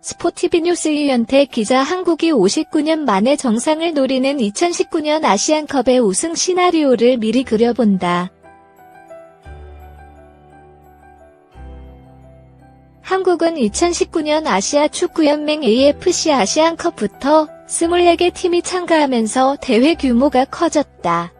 스포티비뉴스 이현태 기자 한국이 59년 만에 정상을 노리는 2019년 아시안컵의 우승 시나리오를 미리 그려본다. 한국은 2019년 아시아 축구연맹 AFC 아시안컵부터 24개 팀이 참가하면서 대회 규모가 커졌다.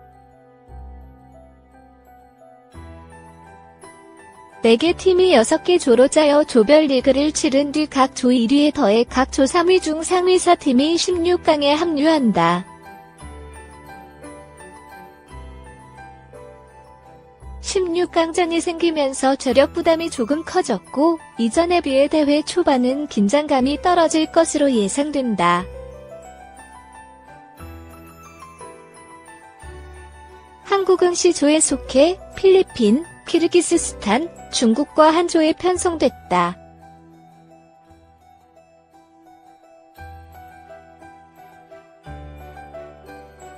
4개 팀이 6개 조로 짜여 조별리그를 치른 뒤 각 조 1위에 더해 각 조 3위 중 상위 4팀이 16강에 합류한다. 16강전이 생기면서 저력 부담이 조금 커졌고 이전에 비해 대회 초반은 긴장감이 떨어질 것으로 예상된다. 한국은 C조에 속해 필리핀, 키르기스스탄, 중국과 한 조에 편성됐다.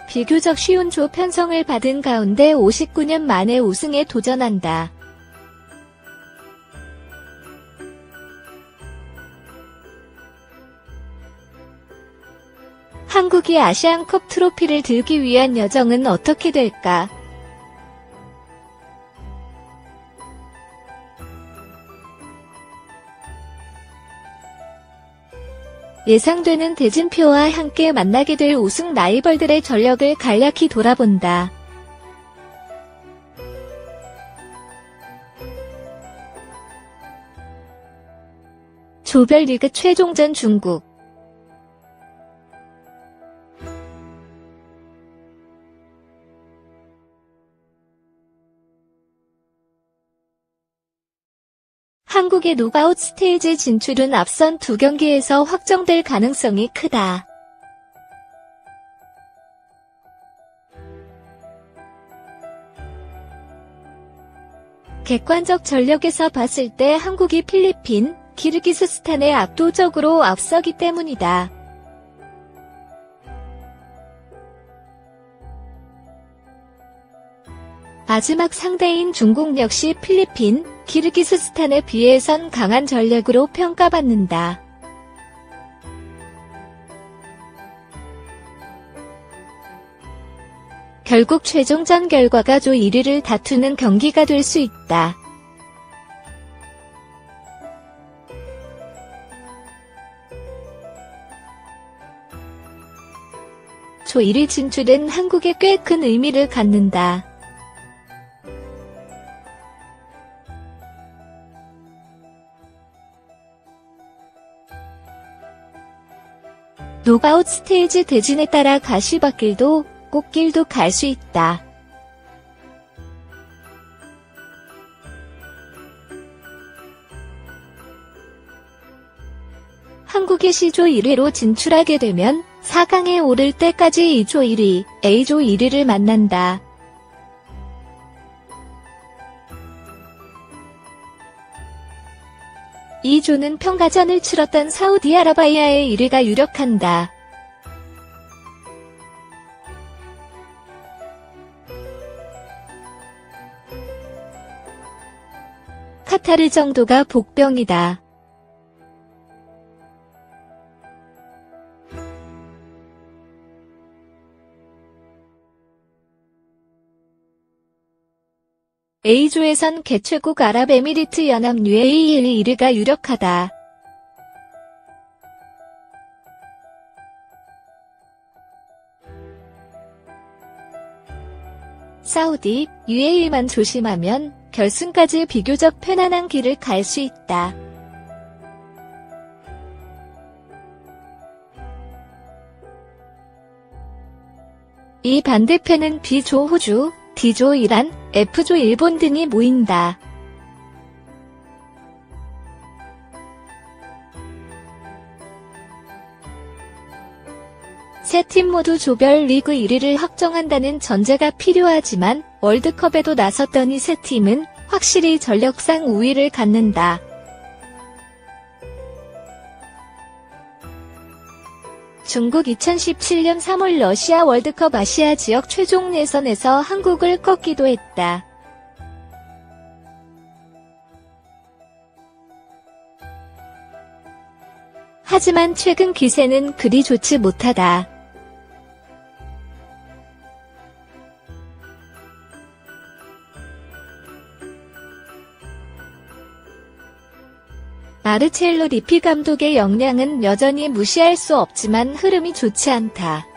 비교적 쉬운 조 편성을 받은 가운데 59년 만에 우승에 도전한다. 한국이 아시안컵 트로피를 들기 위한 여정은 어떻게 될까? 예상되는 대진표와 함께 만나게 될 우승 라이벌들의 전력을 간략히 돌아본다. 조별리그 최종전 중국. 한국의 노크아웃 스테이지 진출은 앞선 2경기에서 확정될 가능성이 크다. 객관적 전력에서 봤을 때 한국이 필리핀, 키르기스스탄에 압도적으로 앞서기 때문이다. 마지막 상대인 중국 역시 필리핀, 키르기스스탄에 비해선 강한 전력으로 평가받는다. 결국 최종전 결과가 조 1위를 다투는 경기가 될 수 있다. 조 1위 진출은 한국에 꽤 큰 의미를 갖는다. 노크아웃 스테이지 대진에 따라 가시밭길도 꽃길도 갈 수 있다. 한국이 C조 1위로 진출하게 되면 4강에 오를 때까지 2조 1위, A조 1위를 만난다. 이 조는 평가전을 치렀던 사우디아라비아의 1위가 유력한다. 카타르 정도가 복병이다. A조에선 개최국 아랍에미리트 연합 UAE 1위가 유력하다. 사우디, UAE만 조심하면 결승까지 비교적 편안한 길을 갈 수 있다. 이 반대편은 B조 호주, D조 이란, F조 일본 등이 모인다. 세 팀 모두 조별 리그 1위를 확정한다는 전제가 필요하지만 월드컵에도 나섰던 이 세 팀은 확실히 전력상 우위를 갖는다. 중국 2017년 3월 러시아 월드컵 아시아 지역 최종 예선에서 한국을 꺾기도 했다. 하지만 최근 기세는 그리 좋지 못하다. 마르첼로 리피 감독의 역량은 여전히 무시할 수 없지만 흐름이 좋지 않다.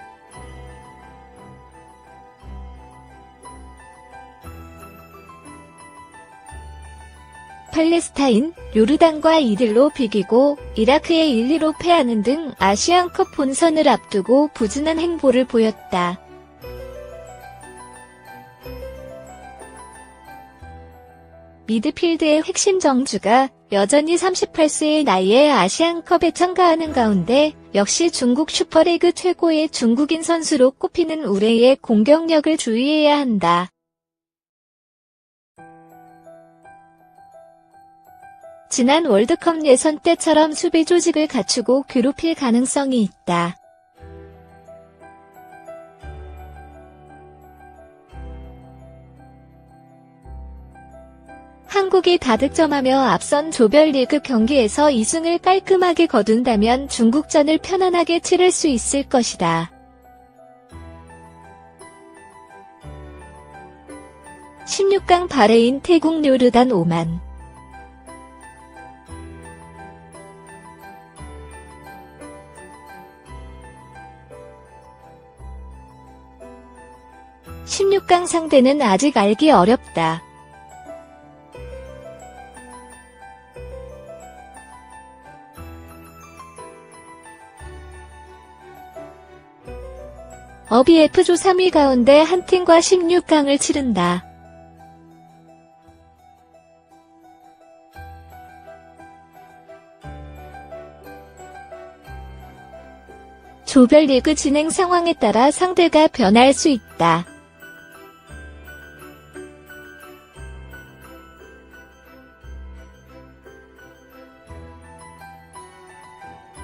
팔레스타인, 요르단과 이들로 비기고 이라크에 1-2로 패하는 등 아시안컵 본선을 앞두고 부진한 행보를 보였다. 미드필드의 핵심 정주가 여전히 38세의 나이에 아시안컵에 참가하는 가운데 역시 중국 슈퍼리그 최고의 중국인 선수로 꼽히는 우레이의 공격력을 주의해야 한다. 지난 월드컵 예선 때처럼 수비 조직을 갖추고 괴롭힐 가능성이 있다. 한국이 다득점하며 앞선 조별리그 경기에서 2승을 깔끔하게 거둔다면 중국전을 편안하게 치를 수 있을 것이다. 16강 바레인, 태국, 요르단, 오만. (16강) 상대는 아직 알기 어렵다. 어비 F조 3위 가운데 한 팀과 16강을 치른다. 조별리그 진행 상황에 따라 상대가 변할 수 있다.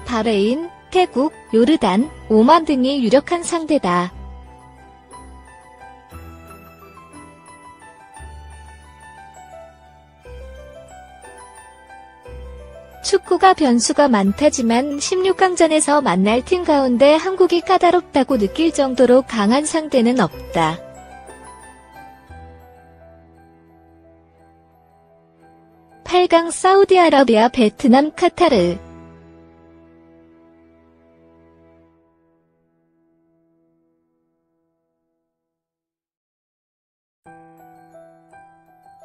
바레인, 태국, 요르단, 오만 등이 유력한 상대다. 축구가 변수가 많다지만 16강전에서 만날 팀 가운데 한국이 까다롭다고 느낄 정도로 강한 상대는 없다. (8강) 사우디아라비아, 베트남, 카타르.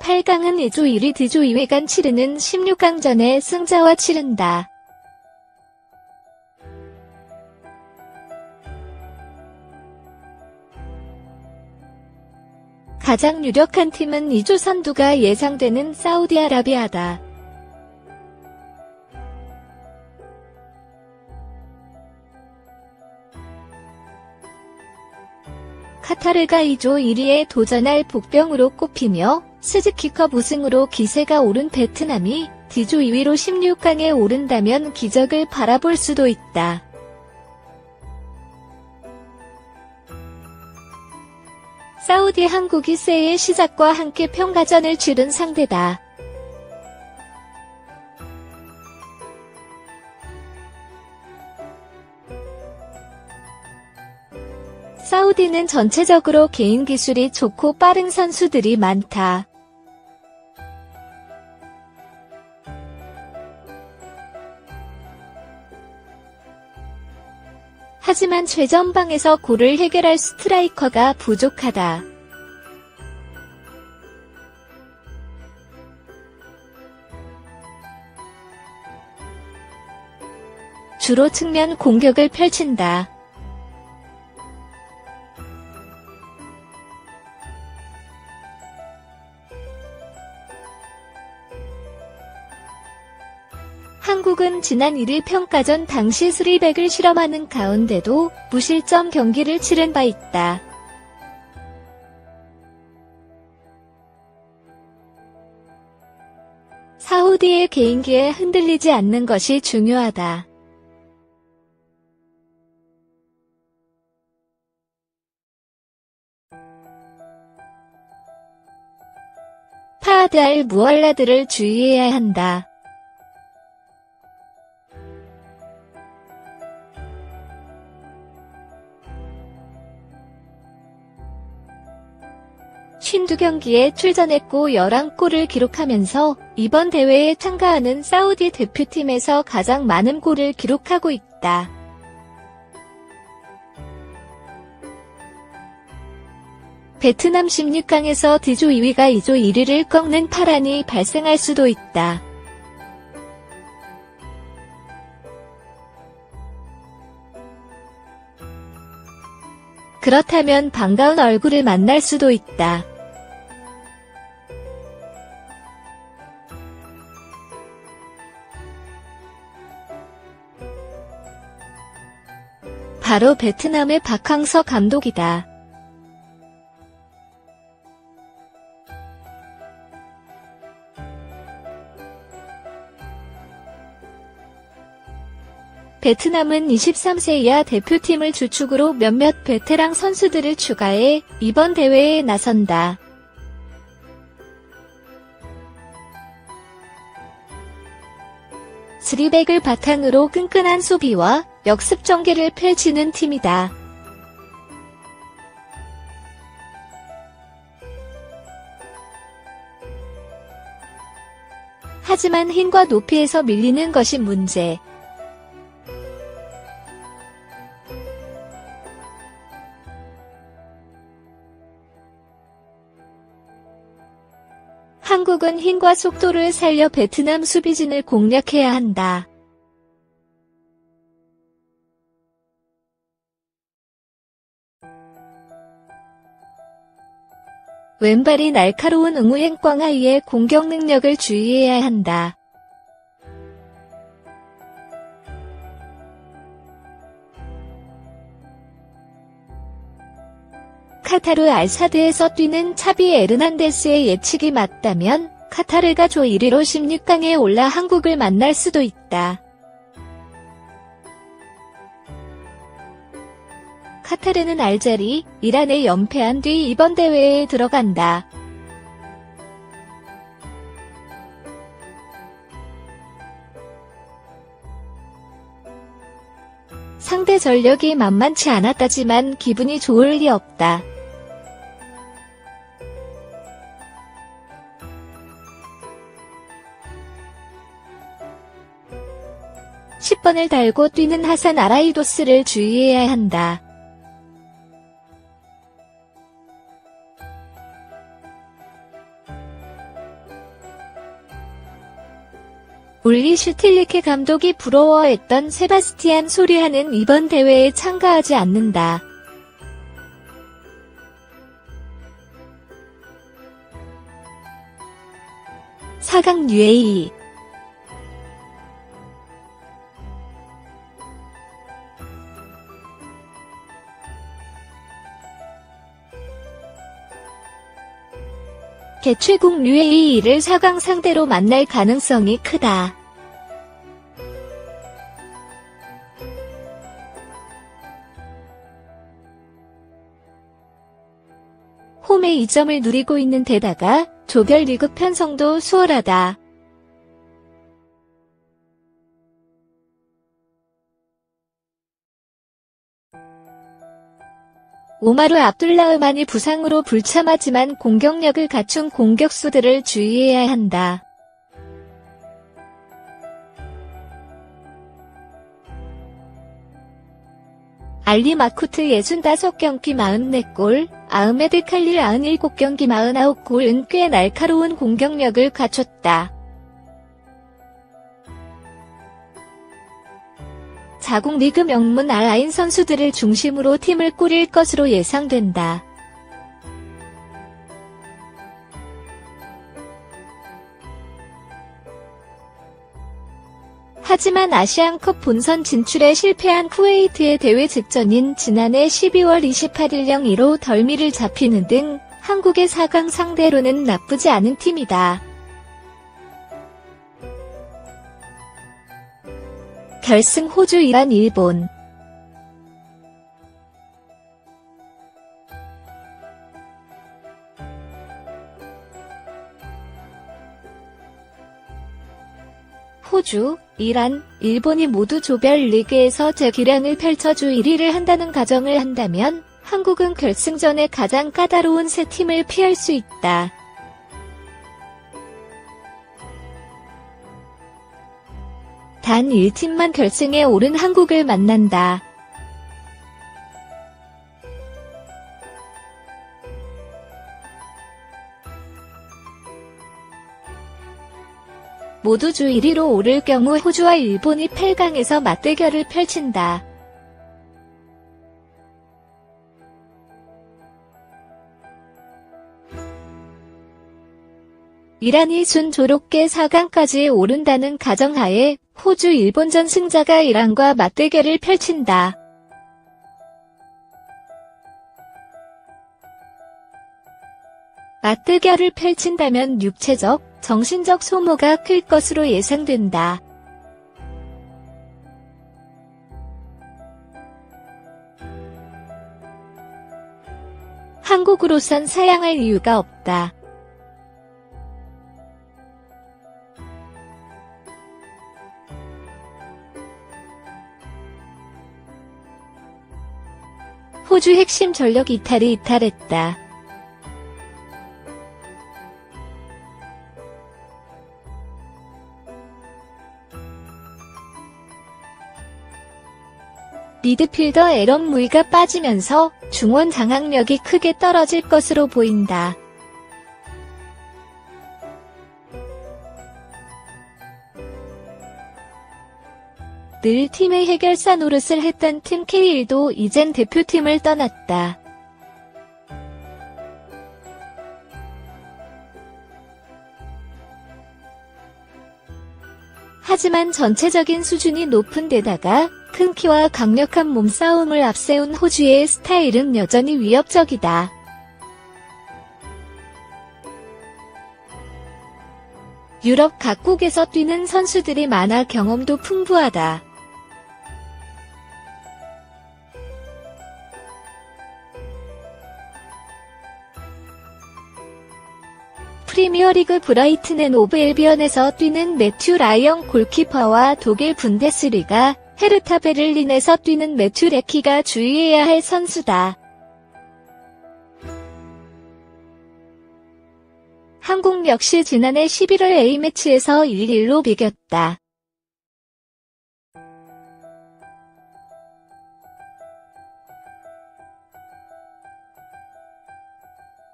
(8강은) 2조 1위, D조 2위 간 치르는 16강전에 승자와 치른다. 가장 유력한 팀은 2조 선두가 예상되는 사우디아라비아다. 카타르가 2조 1위에 도전할 복병으로 꼽히며 스즈키컵 우승으로 기세가 오른 베트남이 D조 2위로 16강에 오른다면 기적을 바라볼 수도 있다. 사우디, 한국이 새해 시작과 함께 평가전을 치른 상대다. 사우디는 전체적으로 개인 기술이 좋고 빠른 선수들이 많다. 하지만 최전방에서 골을 해결할 스트라이커가 부족하다. 주로 측면 공격을 펼친다. 한국은 지난 1일 평가전 당시 3백을 실험하는 가운데도 무실점 경기를 치른 바 있다. 사우디의 개인기에 흔들리지 않는 것이 중요하다. 파하드 알 무알라드를 주의해야 한다. 52경기에 출전했고 11골을 기록하면서 이번 대회에 참가하는 사우디 대표팀에서 가장 많은 골을 기록하고 있다. 베트남 16강에서 D조 2위가 2조 1위를 꺾는 파란이 발생할 수도 있다. 그렇다면 반가운 얼굴을 만날 수도 있다. 바로 베트남의 박항서 감독이다. 베트남은 23세 이하 대표팀을 주축으로 몇몇 베테랑 선수들을 추가해 이번 대회에 나선다. 쓰리백을 바탕으로 끈끈한 수비와 역습 전개를 펼치는 팀이다. 하지만 힘과 높이에서 밀리는 것이 문제. 한국은 힘과 속도를 살려 베트남 수비진을 공략해야 한다. 왼발이 날카로운 응우행 꽝하이의 공격 능력을 주의해야 한다. 카타르 알사드에서 뛰는 차비 에르난데스의 예측이 맞다면 카타르가 조 1위로 16강에 올라 한국을 만날 수도 있다. 카타르는 알제리, 이란에 연패한 뒤 이번 대회에 들어간다. 상대 전력이 만만치 않았다지만 기분이 좋을 리 없다. (10번을) 달고 뛰는 하산 아라이도스를 주의해야 한다. 울리 슈틸리케 감독이 부러워했던 세바스티안 소리하는 이번 대회에 참가하지 않는다. (4강) UAE 개최국 UAE를 4강 상대로 만날 가능성이 크다. 홈에 2점을 누리고 있는 데다가 조별리그 편성도 수월하다. 오마르 압둘라흐만이 부상으로 불참하지만 공격력을 갖춘 공격수들을 주의해야 한다. 알리 마쿠트 65경기 44골, 아흐메드 칼릴 97경기 49골은 꽤 날카로운 공격력을 갖췄다. 자국 리그 명문 알아인 선수들을 중심으로 팀을 꾸릴 것으로 예상된다. 하지만 아시안컵 본선 진출에 실패한 쿠웨이트의 대회 직전인 지난해 12월 28일 0-2로 덜미를 잡히는 등 한국의 4강 상대로는 나쁘지 않은 팀이다. 결승 호주, 이란, 일본. 호주, 이란, 일본이 모두 조별 리그에서 재기량을 펼쳐 주 1위를 한다는 가정을 한다면 한국은 결승전에 가장 까다로운 세 팀을 피할 수 있다. 단 1팀만 결승에 오른 한국을 만난다. 모두 주 1위로 오를 경우 호주와 일본이 8강에서 맞대결을 펼친다. 이란이 순조롭게 4강까지 오른다는 가정하에 호주 일본전 승자가 이란과 맞대결을 펼친다. 맞대결을 펼친다면 육체적, 정신적 소모가 클 것으로 예상된다. 한국으로선 사양할 이유가 없다. 호주 핵심 전력 이탈이 이탈했다. 미드필더 에런 무이가 빠지면서 중원 장악력이 크게 떨어질 것으로 보인다. 늘 팀의 해결사 노릇을 했던 팀 K1도 이젠 대표팀을 떠났다. 하지만 전체적인 수준이 높은 데다가 큰 키와 강력한 몸싸움을 앞세운 호주의 스타일은 여전히 위협적이다. 유럽 각국에서 뛰는 선수들이 많아 경험도 풍부하다. 프리미어리그 브라이튼 앤 오브 엘비언에서 뛰는 매튜 라이언 골키퍼와 독일 분데스리가 헤르타 베를린에서 뛰는 매튜 레키가 주의해야 할 선수다. 한국 역시 지난해 11월 A매치에서 1-1로 비겼다.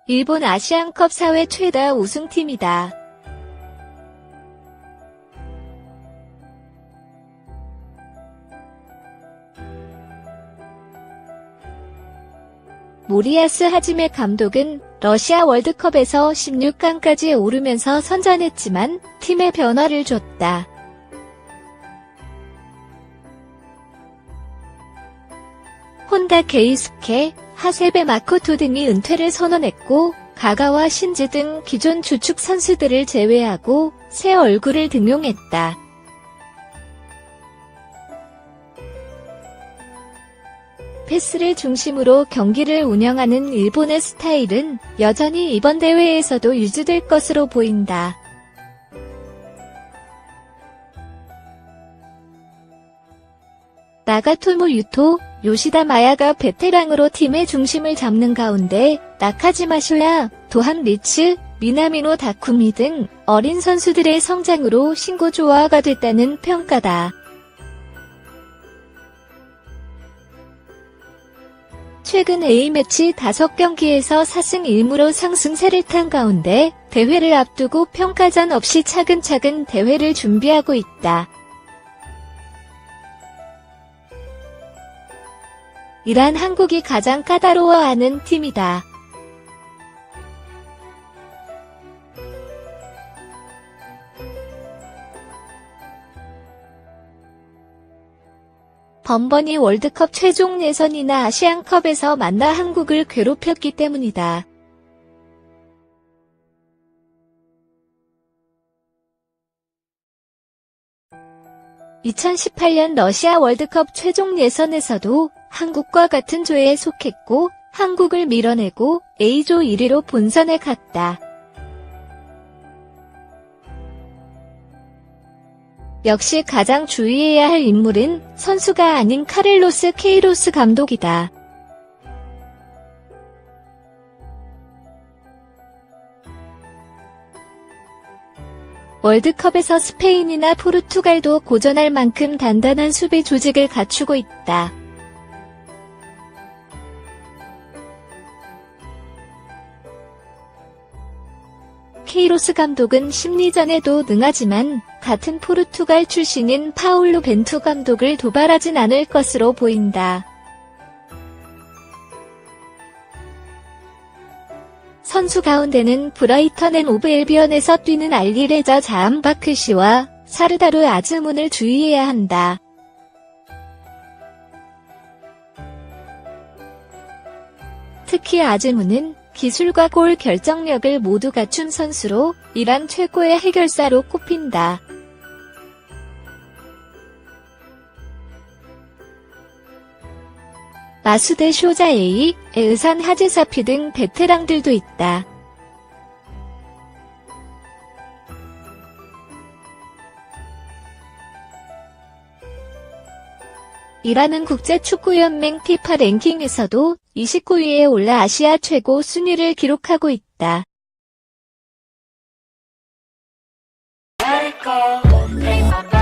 일본 아시안컵 사회 최다 우승팀이다. 모리야스 하지메 감독은 러시아 월드컵에서 16강까지 오르면서 선전했지만 팀에 변화를 줬다. 혼다 케이스케, 하세베 마코토 등이 은퇴를 선언했고 가가와 신지 등 기존 주축 선수들을 제외하고 새 얼굴을 등용했다. 패스를 중심으로 경기를 운영하는 일본의 스타일은 여전히 이번 대회에서도 유지될 것으로 보인다. 나가토모 유토, 요시다 마야가 베테랑으로 팀의 중심을 잡는 가운데 나카지마 슈야, 도한 리츠, 미나미노 다쿠미 등 어린 선수들의 성장으로 신고 조화가 됐다는 평가다. 최근 A매치 5경기에서 4승 1무로 상승세를 탄 가운데 대회를 앞두고 평가전 없이 차근차근 대회를 준비하고 있다. 이란 한국이 가장 까다로워하는 팀이다. 번번이 월드컵 최종 예선이나 아시안컵에서 만나 한국을 괴롭혔기 때문이다. (2018년) 러시아 월드컵 최종 예선에서도 한국과 같은 조에 속했고 한국을 밀어내고 A조 1위로 본선에 갔다. 역시 가장 주의해야 할 인물은 선수가 아닌 카를로스 케이로스 감독이다. 월드컵에서 스페인이나 포르투갈도 고전할 만큼 단단한 수비 조직을 갖추고 있다. 케이로스 감독은 심리전에도 능하지만 같은 포르투갈 출신인 파울루 벤투 감독을 도발하진 않을 것으로 보인다. 선수 가운데는 브라이턴 앤 오브 엘비언에서 뛰는 알리레자 자암바크시와 사르다르 아즈문을 주의해야 한다. 특히 아즈문은 기술과 골 결정력을 모두 갖춘 선수로 이란 최고의 해결사로 꼽힌다. 마수드 쇼자에이, 에흐산 하제사피 등 베테랑들도 있다. 이란은 국제축구연맹 피파 랭킹에서도 29위에 올라 아시아 최고 순위를 기록하고 있다. Let it go.